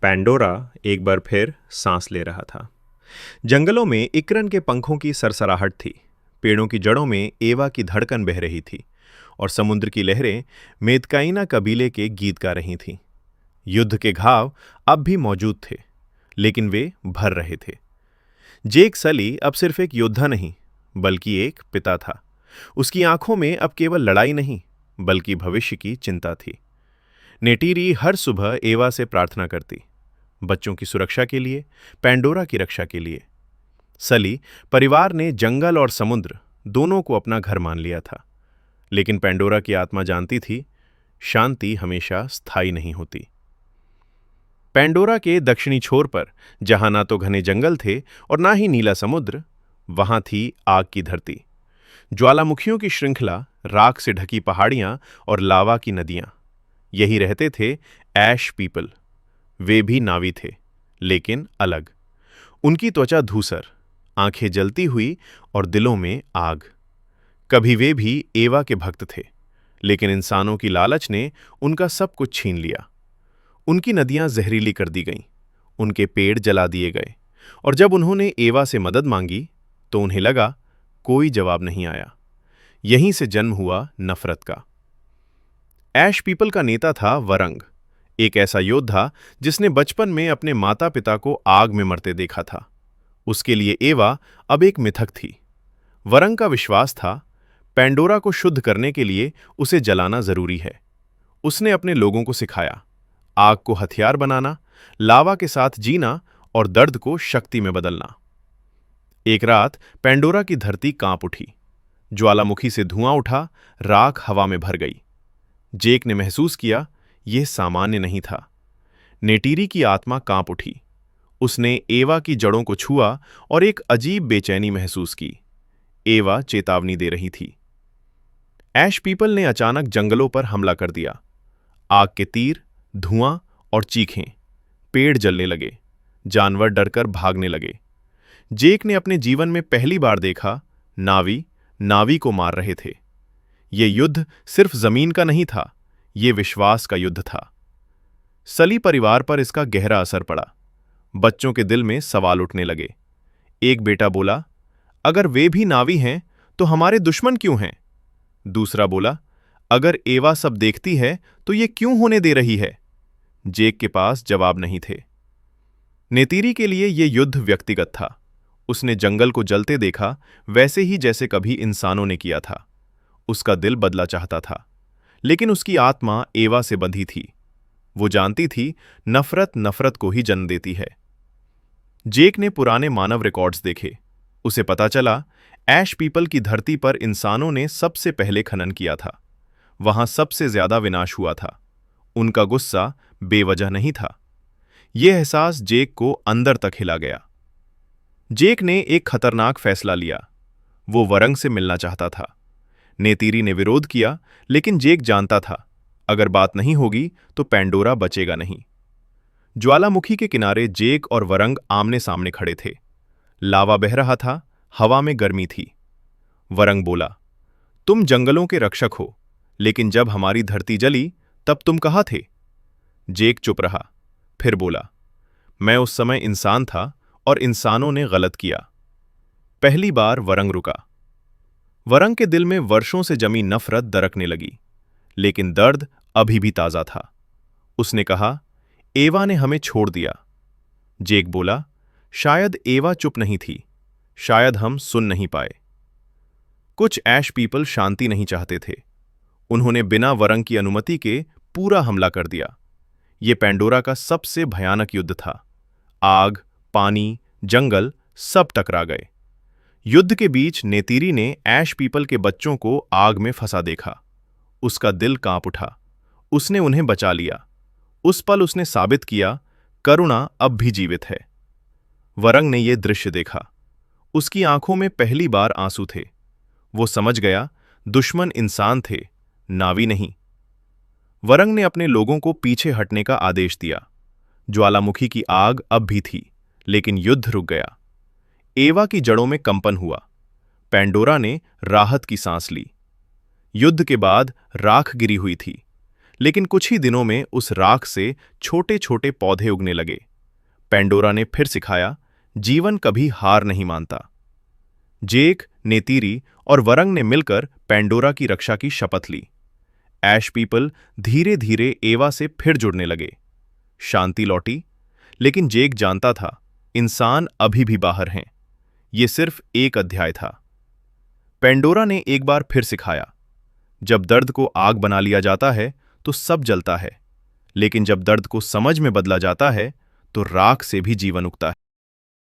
Pandora एक बार फिर सांस ले रहा था। जंगलों में इक्रन के पंखों की सरसराहट थी। पेड़ों की जड़ों में एवा की धड़कन बह रही थी और समुद्र की लहरें मेदकाइना कबीले के गीत गा रही थीं। युद्ध के घाव अब भी मौजूद थे, लेकिन वे भर रहे थे। जेक सली अब सिर्फ एक योद्धा नहीं, बल्कि एक पिता था। उसकी आंखों में अब केवल लड़ाई नहीं, बल्कि भविष्य की चिंता थी। नेटीरी हर सुबह एवा से प्रार्थना करती, बच्चों की सुरक्षा के लिए, पैंडोरा की रक्षा के लिए। सली परिवार ने जंगल और समुद्र दोनों को अपना घर मान लिया था, लेकिन पैंडोरा की आत्मा जानती थी, शांति हमेशा स्थायी नहीं होती। पैंडोरा के दक्षिणी छोर पर, जहां ना तो घने जंगल थे और ना ही नीला समुद्र, वहां थी आग की धरती, ज्वालामुखियों की श्रृंखला, राख से ढकी पहाड़ियां और लावा की नदियां। यही रहते थे ऐश पीपल। वे भी नावी थे, लेकिन अलग। उनकी त्वचा धूसर, आंखें जलती हुई और दिलों में आग। कभी वे भी एवा के भक्त थे, लेकिन इंसानों की लालच ने उनका सब कुछ छीन लिया। उनकी नदियां जहरीली कर दी गईं, उनके पेड़ जला दिए गए, और जब उन्होंने एवा से मदद मांगी तो उन्हें लगा कोई जवाब नहीं आया। यहीं से जन्म हुआ नफरत का। ऐश पीपल का नेता था वरंग, एक ऐसा योद्धा जिसने बचपन में अपने माता पिता को आग में मरते देखा था। उसके लिए एवा अब एक मिथक थी। वरंग का विश्वास था, पैंडोरा को शुद्ध करने के लिए उसे जलाना जरूरी है। उसने अपने लोगों को सिखाया, आग को हथियार बनाना, लावा के साथ जीना और दर्द को शक्ति में बदलना। एक रात पैंडोरा की धरती कांप उठी। ज्वालामुखी से धुआं उठा, राख हवा में भर गई। जेक ने महसूस किया, यह सामान्य नहीं था। नेटीरी की आत्मा कांप उठी। उसने एवा की जड़ों को छुआ और एक अजीब बेचैनी महसूस की। एवा चेतावनी दे रही थी। ऐश पीपल ने अचानक जंगलों पर हमला कर दिया। आग के तीर, धुआं और चीखें। पेड़ जलने लगे, जानवर डरकर भागने लगे। जेक ने अपने जीवन में पहली बार देखा, नावी नावी को मार रहे थे। ये युद्ध सिर्फ जमीन का नहीं था, ये विश्वास का युद्ध था। सली परिवार पर इसका गहरा असर पड़ा। बच्चों के दिल में सवाल उठने लगे। एक बेटा बोला, अगर वे भी नावी हैं तो हमारे दुश्मन क्यों हैं? दूसरा बोला, अगर एवा सब देखती है तो ये क्यों होने दे रही है? जेक के पास जवाब नहीं थे। नेतीरी के लिए यह युद्ध व्यक्तिगत था। उसने जंगल को जलते देखा, वैसे ही जैसे कभी इंसानों ने किया था। उसका दिल बदला चाहता था, लेकिन उसकी आत्मा एवा से बंधी थी। वो जानती थी, नफरत नफरत को ही जन्म देती है। जेक ने पुराने मानव रिकॉर्ड्स देखे। उसे पता चला, ऐश पीपल की धरती पर इंसानों ने सबसे पहले खनन किया था। वहां सबसे ज्यादा विनाश हुआ था। उनका गुस्सा बेवजह नहीं था। यह एहसास जेक को अंदर तक हिला गया। जेक ने एक खतरनाक फैसला लिया। वो वरंग से मिलना चाहता था। नेतीरी ने विरोध किया, लेकिन जेक जानता था, अगर बात नहीं होगी तो पैंडोरा बचेगा नहीं। ज्वालामुखी के किनारे जेक और वरंग आमने सामने खड़े थे। लावा बह रहा था, हवा में गर्मी थी। वरंग बोला, तुम जंगलों के रक्षक हो, लेकिन जब हमारी धरती जली तब तुम कहाँ थे? जेक चुप रहा, फिर बोला, मैं उस समय इंसान था और इंसानों ने गलत किया। पहली बार वरंग रुका। वरंग के दिल में वर्षों से जमी नफरत दरकने लगी, लेकिन दर्द अभी भी ताजा था। उसने कहा, एवा ने हमें छोड़ दिया। जेक बोला, शायद एवा चुप नहीं थी, शायद हम सुन नहीं पाए। कुछ ऐश पीपल शांति नहीं चाहते थे। उन्होंने बिना वरंग की अनुमति के पूरा हमला कर दिया। यह पैंडोरा का सबसे भयानक युद्ध था। आग, पानी, जंगल सब टकरा गए। युद्ध के बीच नेतीरी ने ऐश पीपल के बच्चों को आग में फंसा देखा। उसका दिल कांप उठा। उसने उन्हें बचा लिया। उस पल उसने साबित किया, करुणा अब भी जीवित है। वरंग ने यह दृश्य देखा। उसकी आंखों में पहली बार आंसू थे। वो समझ गया, दुश्मन इंसान थे, नावी नहीं। वरंग ने अपने लोगों को पीछे हटने का आदेश दिया। ज्वालामुखी की आग अब भी थी, लेकिन युद्ध रुक गया। एवा की जड़ों में कंपन हुआ। पैंडोरा ने राहत की सांस ली। युद्ध के बाद राख गिरी हुई थी, लेकिन कुछ ही दिनों में उस राख से छोटे छोटे पौधे उगने लगे। पेंडोरा ने फिर सिखाया, जीवन कभी हार नहीं मानता। जेक, नेतीरी और वरंग ने मिलकर पेंडोरा की रक्षा की शपथ ली। ऐश पीपल धीरे धीरे एवा से फिर जुड़ने लगे। शांति लौटी, लेकिन जेक जानता था, इंसान अभी भी बाहर हैं। ये सिर्फ एक अध्याय था। पेंडोरा ने एक बार फिर सिखाया, जब दर्द को आग बना लिया जाता है तो सब जलता है, लेकिन जब दर्द को समझ में बदला जाता है तो राख से भी जीवन उगता है।